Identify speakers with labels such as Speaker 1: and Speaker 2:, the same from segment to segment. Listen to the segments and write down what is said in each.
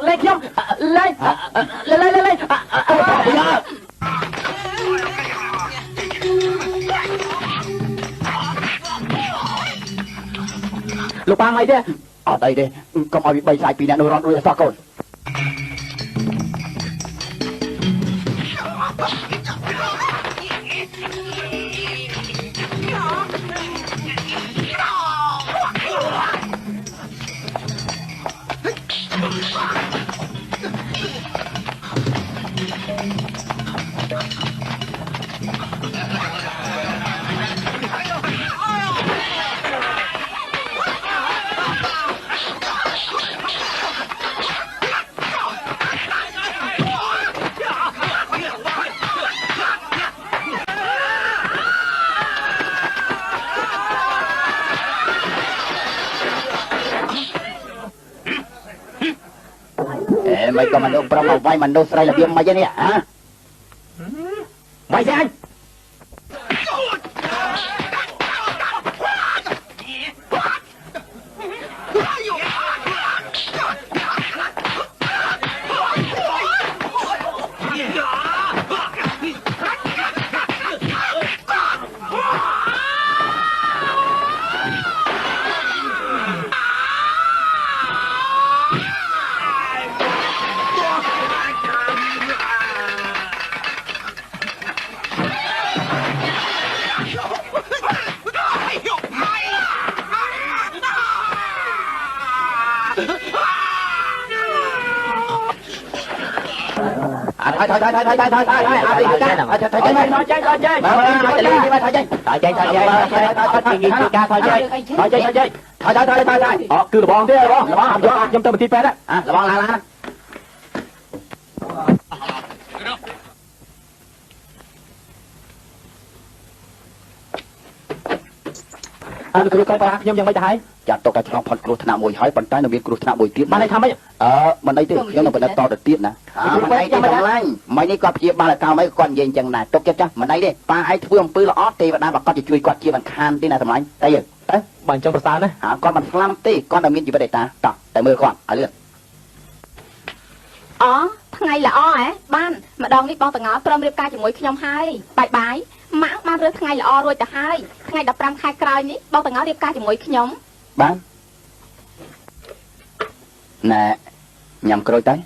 Speaker 1: lên không lên lên lục bang mày đi ở đây đi không ai bị bay sai pin nano rồi sao con mày còn mình đâu pro vai mình đâu sai là biếng mày vậy nè hả mày ra anh cứ là bong thế là bong làm cho trong tâm mình phép đó là bong là anh cứ coi ba nhưng mấy thái chặt tộc trong phần cột thảm mùi hói phần trái nó biến cột thảm mùi tiếp. Bạn này tham ấy? Bạn đây thì nhưng mà bạn đã to được tiếp nè. Bạn đây thì bạn này, mấy này có chia ba là cao mấy con gì chẳng này tốt chắc chắc. Bạn đây đi, ba ai thương pư là ót thì bạn đang bảo con chỉ chui quạt chia bạn khan tí này thằng anh. Đây giờ, đấy. Bạn trong sao đấy? Con bạn làm tí, con đã miên gì vấn đề ta? Tỏ, tại mưa con, ở lượt.
Speaker 2: Thằng này là hả? Ban, mà đòn đi bong tầng ngõ, prom riệp ca chỉ mỗi khi nhom hai, bye bye. Mãng ban rơi thằng này là rồi ta hai, thằng này đập ram khai cày ní, bong tầng ngõ riệp ca chỉ mỗi khi nhom.
Speaker 1: Ban. Nè, nhầm rồi tới.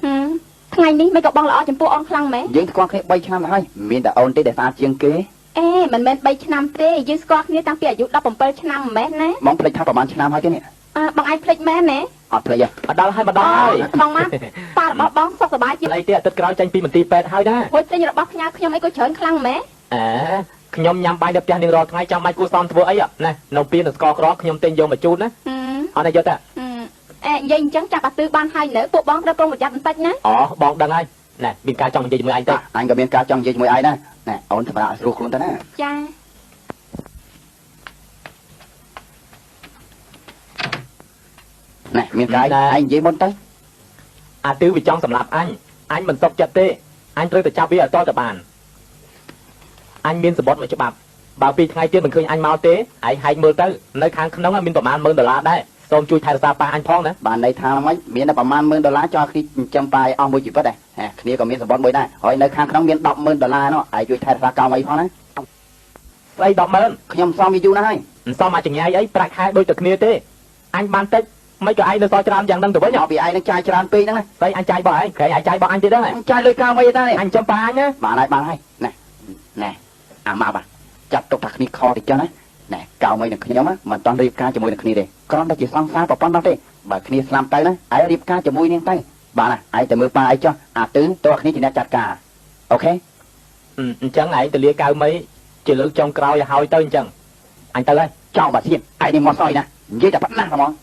Speaker 2: Thằng này ní mấy cậu bong là chấm pu on khăng mẹ.
Speaker 1: Dương con cái bay chăm hay, miên đã ôn tí để ta chiên kế.
Speaker 2: Ê, mình bên bay chăm tê, dương squat ní tăng pia dụ đập bồng bay chăm mẹ nè.
Speaker 1: Mong plei thápประมาณ ឆ្នាំ ហើយទេនេះ
Speaker 2: បងឯងភ្លេចមែនណា
Speaker 1: អត់ភ្លេចទេដល់ហើយ
Speaker 2: ផងមកប៉ារបស់បងសុខសប្បាយជាង
Speaker 1: អីទេអាទិត្យក្រោយចាញ់ពីមន្ទីរពេទ្យហើយដែរ
Speaker 2: ហួយទិញរបស់ផ្ញើខ្ញុំអីក៏ច្រើនខ្លាំងម៉េច
Speaker 1: ខ្ញុំញ៉ាំបាយនៅផ្ទះនាងរាល់ថ្ងៃចាំបាច់គួរសមធ្វើអីណានៅពីនៅស្ករក្រខ្ញុំទិញយកមកជូនណាអត់ទេយកទេ
Speaker 2: និយាយអញ្ចឹងចាប់អាទិបានហើយនៅពួកបងត្រូវប្រុងប្រយ័ត្នបន្តិចណា
Speaker 1: បងដឹងហើយណែមានការចង់និយាយជាមួយឯងទេអញក៏មានការចង់និយាយជាមួយឯងដែរណែអូនសម្រាប់ស្រួលខ្លួនទៅណា
Speaker 2: ចា
Speaker 1: nè miền cái anh dễ môn tới tư vì trong sầm lạp anh mình sọc chặt tê anh rơi từ chào bia to tập bàn anh miên sập bọt vậy cho bảo vì ngày tiên mình khơi anh mau tế anh hay mưa tới nơi khang nóng là miênประมาณ $10,000 đấy xong chui thay ra pa anh phong nữa bạn này tham mấy miên là ประมาณ $10,000 cho khi chăm pai ông mua chỉ vất này kia còn miên sập bọt mới đây hỏi nơi khang nóng miên $10,000 nó ai chui thay ra cao mấy phong đấy đây $10,000 nhom xong như này xong mà chừng ngày ấy bạc hai đôi từ kia tê anh ban tết mấy cái ai nó so tràn dạng đang từ với nhỏ bị ai nó chai tràn pi đó này đây anh chai bỏ ấy cái ai chai bỏ anh thế đó này anh chai lưỡi cao mấy ta này anh chăm pa anh nhá bà này nè nè mà bà chặt tục thật đi kho thì cho nó nè cao mấy được nhóm á mà toàn điệp ca cho mùi được kia đi con nó chỉ xong xa vào con đó đi bà kia làm tay đó ai điệp ca cho mùi nên tay bà này ai từ mưa pa ai cho tứ tôi kia chỉ là chặt cả ok chẳng này từ lia cao mấy chỉ lưỡi trong cao và hỏi tới chẳng anh tới đây cho bà xin ai đi mò soi nè dễ tập bắt nát mò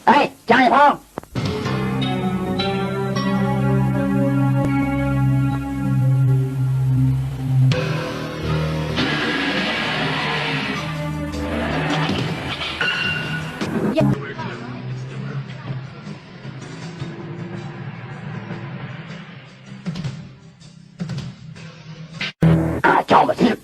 Speaker 1: ê chạy không cho mà xin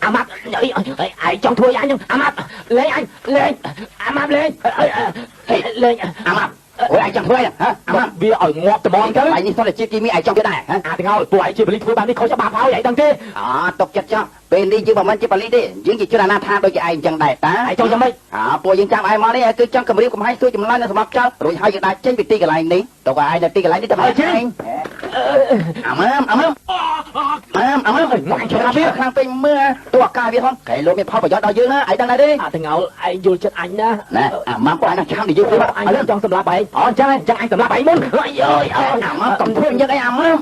Speaker 1: អាម៉ាប់អីចង់ធ្វើអញអាម៉ាប់លេងអញលេងអាម៉ាប់លេងលេងអាម៉ាប់អូយអញចង់ធ្វើហ៎អាម៉ាប់វាឲ្យងាប់ត្មងទៅអញនេះសតជាតិគីមីអញចង់ធ្វើដែរអាទាំងហើយពួកអញជាបលិធ្វើបាននេះខុសច្បាប់ហើយអីដឹងទេຕົកចិត្តចោះពេលនេះយើងមិនមែនជាបលិទេយើងជាជនអាណាថាដូចជាឯងចឹងដែរតាឯងចង់យ៉ាងម៉េចពួកយើងចាំឯងមកនេះគឺចង់គម្រាមកំហែងសួរចម្លើយនៅសម្រាប់ចោលរួចហើយយើងដាក់ចេញពីទីកន្លែងនេះទៅឯងនៅទីកន្លែងនេះទៅឯងអាម៉ាប់មកអញឆ្លាប់វាខាងពេញមើលតួអាការវាផងកែលោកមានផលប្រយោជន៍ដល់យើងណាឯងដឹងដែរទេអាទាំងហើយឯងយល់ចិត្តអញណាអាម៉ាប់គាត់ណាឆាំនិយាយអញចង់សម្លាប់ឯងអញ្ចឹងអញសម្លាប់ឯងមុនអើយអាម៉ាប់កុំធ្វើយ៉ាងអីអាម៉ាប់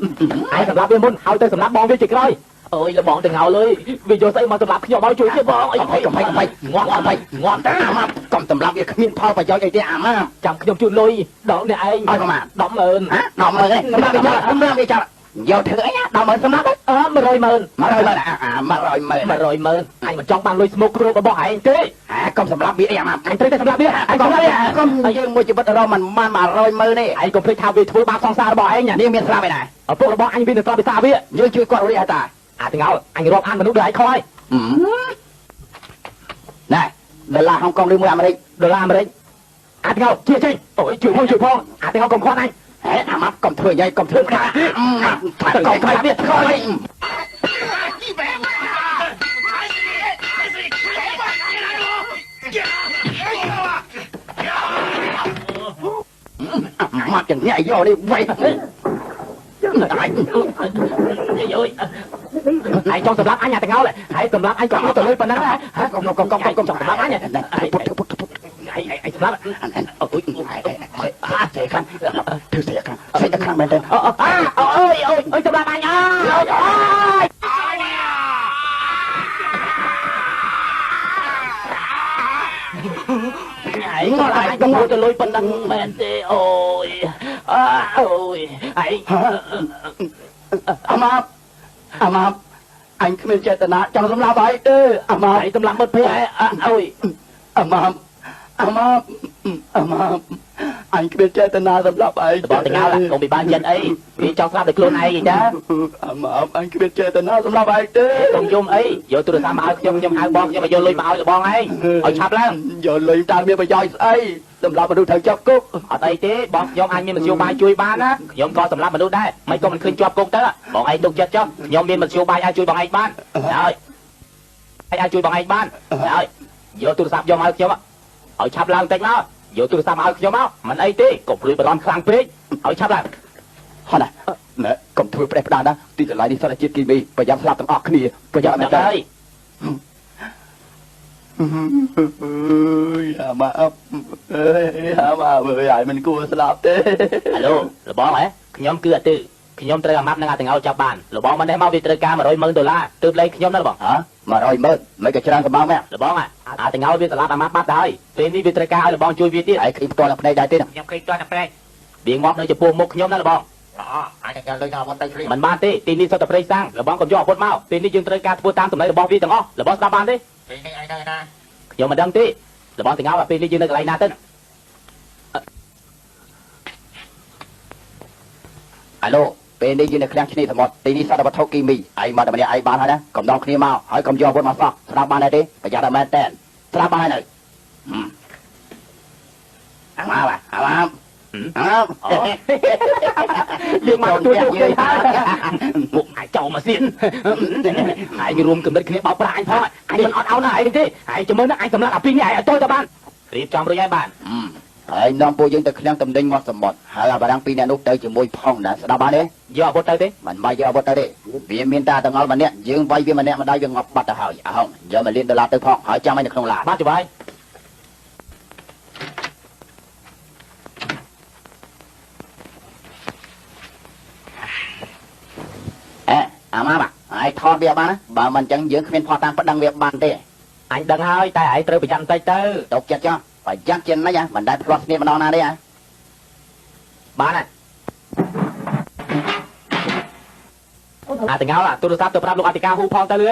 Speaker 1: ឯងសម្លាប់វាមុនហើយទៅសម្លាប់បងវាជាក្រោយអូយលបងទាំងហើយវាយកស្អីមកសម្លាប់ខ្ញុំឲ្យជួយទេបងអីកំផៃងាប់ទៅអាម៉ាប់កុំសម្លាប់វាគ្មានផលប្រយោជន៍អីទេអាម៉ាប់ចាំខ្ញុំជួយលុយដល់នេះឯងឲ្យប្រមាណ 100000 សម្លាប់វាចាយកធ្វើអី100000សម្លាប់1000000អញមិនចង់បានលុយស្មុកគ្រូរបស់ឯងទេកុំសម្លាប់វាអីអាម៉ាប់អញត្រូវតែសម្លាប់វាអញកុំកុំយើងមួយជីវិតរមិនបាន1000000ទេឯងកុំភ្លេចថាវាធ្វើបាបសង្សាររបស់ឯងនេះមានស្លាប់ឯណាឪពុករបស់អញមានតែស្លាប់ពីសារវាយើងជួយគាត់រួចហើយតាទាំងហើយអញរាប់អានមនុស្សដូចឯងខុសហើយណែដុល្លារហុងកុងឬមួយអាមេរិកដុល្លារអាមេរិកទាំងហើយជាចេញអូយជួយផងទាំងហើយកុំខាត់អញអាម៉ាប់កុំធ្វើយ៉ាងកុំធ្វើការកុំធ្វើវាធ្វើអីម៉ាប់យ៉ាងនេះយកនេះវៃឯងចង់សម្លាប់អញទាំងហើយហើយសម្លាប់អញក៏ទៅលើប៉ុណ្ណឹងហ៎កុំសម្លាប់អញឯងសម្លាប់អូយសេខាងធ្វើសេខាងមែនទេអូយសម្លាប់អញឯងមកឯងកុំទៅលុយប៉ុណ្ណឹងមែនទេអូយឯងអាម៉ាប់អញគ្មានចេតនាចង់សម្លាប់ឯងទេអាម៉ាប់ឯងសម្លាប់មិត្តភក្តិអូយអាម៉ាប់អញគ្មានចេតនាសម្លាប់ឯងបងទាំងហើយកុំពិបាកចិត្តអីវាចង់ស្លាប់តែខ្លួនឯងអីចាអាម៉ាប់អញគ្មានចេតនាសម្លាប់ឯងទេកុំយំអីយកទូរស័ព្ទមកឲ្យខ្ញុំហៅបងខ្ញុំមកយកលុយមកឲ្យបងឯងឲ្យឆាប់ឡើងយកលុយតើមានប្រយោជន៍ស្អីសម្រាប់មនុស្សត្រូវជាប់គុកអត់អីទេបងខ្ញុំអញមានមធ្យោបាយជួយបានណាខ្ញុំក៏សម្រាប់មនុស្សដែរមិនក៏មិនឃើញជាប់គុកទៅបងឯងទុកចិត្តចុះខ្ញុំមានមធ្យោបាយអាចជួយបងឯងបានហើយអាចជួយបងឯងបានហើយយកទូរស័ព្ទយកមកឲ្យខ្ញុំឲ្យឆាប់ឡើងតិចមកយកទូរស័ព្ទមកឲ្យខ្ញុំមកមិនអីទេកុំព្រួយបារម្ភខ្លាំងពេកឲ្យឆាប់ឡើងហ៎ណាកុំធ្វើប្រេះផ្ដាល់ណាទីកន្លែងនេះសតជាតិគីមីប្រយ័ត្នស្លាប់ទាំងអស់គ្នាប្រយ័ត្នមែនទេអាម៉ាប់ឲ្យមិនគួរស្លាប់ទេអាឡូលបងហ៎ខ្ញុំគឺអាទិខ្ញុំត្រូវអាម៉ាប់នឹងអាទាំងឲ្យចាប់បានលបងមិននេះមកវាត្រូវការ100,000 ដុល្លារទើបលេងខ្ញុំណាលបងហ៎100,000មិនក៏ច្រើនសម្បងមែនលបងអាទាំងឲ្យវាស្លាប់អាម៉ាប់បាត់ទៅហើយពេលនេះវាត្រូវការឲ្យលបងជួយវាទៀតហើយខ្ញុំផ្ទាល់នៅភ្នែកដែរទេខ្ញុំឃើញផ្ទាល់នៅភ្នែកវាងាប់នៅចំពោះមុខខ្ញុំណាលបងអាចតែលុយដល់អាវុធទៅមិនបានទេទីនេះសុទ្ធតែព្រៃសាំងលបងកុំយកអាវុធមកពេលនេះយើងត្រូវការធ្វើតាមតម្លៃរបស់វាទាំងអស់លបងស្ដាប់បានទេពេលនេះឯងណាខ្ញុំមិនដឹងទេលបងទាំងឲ្យពេលនេះយើងនៅកន្លែងណាទៅអាឡូពេលនេះយើងនៅឃ្លាំងឈ្នាសមុទ្រទីនេះសត្វវត្ថុគីមីឯងមកតែម្នាក់ឯងបានហើយណាកុំដងគ្នាមកហើយកុំយកអាវុធមកសោះស្ដាប់បានដែរទេប្រយ័ត្នតែមែនតែនស្ដាប់បានហើយនៅអាម៉ាយើងមកជួយគ្នាមុខអាចចោលមកសៀនឯងរួមកំណត់គ្នាបោកប្រាស់អញផងអញមិនអត់អោនណាឯងទេឯងចាំមើលណាអញសម្លាប់អាពីរនេះឯងឲ្យតូចទៅបានរៀបចំរួចហើយបានហើយនាំពួកយើងទៅឃ្លាំងតំណែងមកសមុទ្រហើយអាបារាំងពីរនាក់នោះទៅជាមួយផងណាស្ដាប់បានទេយកអាវុធទៅទេមិនបាច់យកអាវុធទៅទេវាមានតែទាំងអល់ម្នាក់យើងវាយវាម្នាក់ម្ដាយវាងាប់បាត់ទៅហើយអហងយក1លានដុល្លារទៅផងហើយចាំឲ្យនៅក្នុងឡានបាទច្បាយអាម៉ាប់ឯងថតវាបានណាបើមិនអញ្ចឹងយើងគ្មានផតតាមប្តឹងវាបានទេអញដឹងហើយតែឯងត្រូវប្រយ័ត្នបន្តិចទៅទុកចិត្តចុះប្រយ័ត្នជានិច្ចមិនដែលផ្លាស់គ្នាម្ដងណាទេបានហើយទាំងហើយទូរស័ព្ទទៅប្រាប់លោកអធិការហ៊ូផងទៅលឿ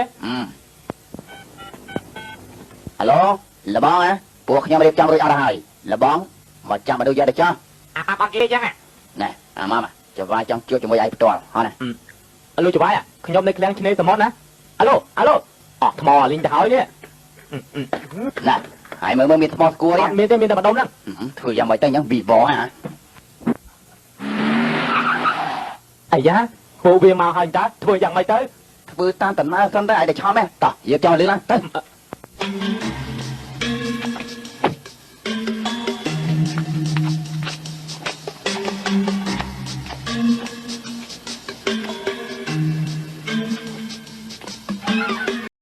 Speaker 1: ហៅឡូលបងពួកខ្ញុំរៀបចំរួចអស់ហើយលបងមកចាំមកดูយកទៅចុះអាប៉ាប់អត់គេអញ្ចឹងណែអាម៉ាប់ចង្វាយចង់ជួបជាមួយឯងផ្ទាល់ហ៎ណា alo chụp ai à nhom này kêu chine smart nè alo alo thò mò linh tháo nhé
Speaker 3: nè hãy mới miết mò cua đấy
Speaker 1: miết miết mà đông lắm
Speaker 3: thử ra mấy tay nhá vì vó hả
Speaker 1: ai giá hồ viên màu hành ta thôi rằng mày tới
Speaker 3: vừa tan tận ma xong tới ai để cho mẹ tỏ giờ cho mày lên tới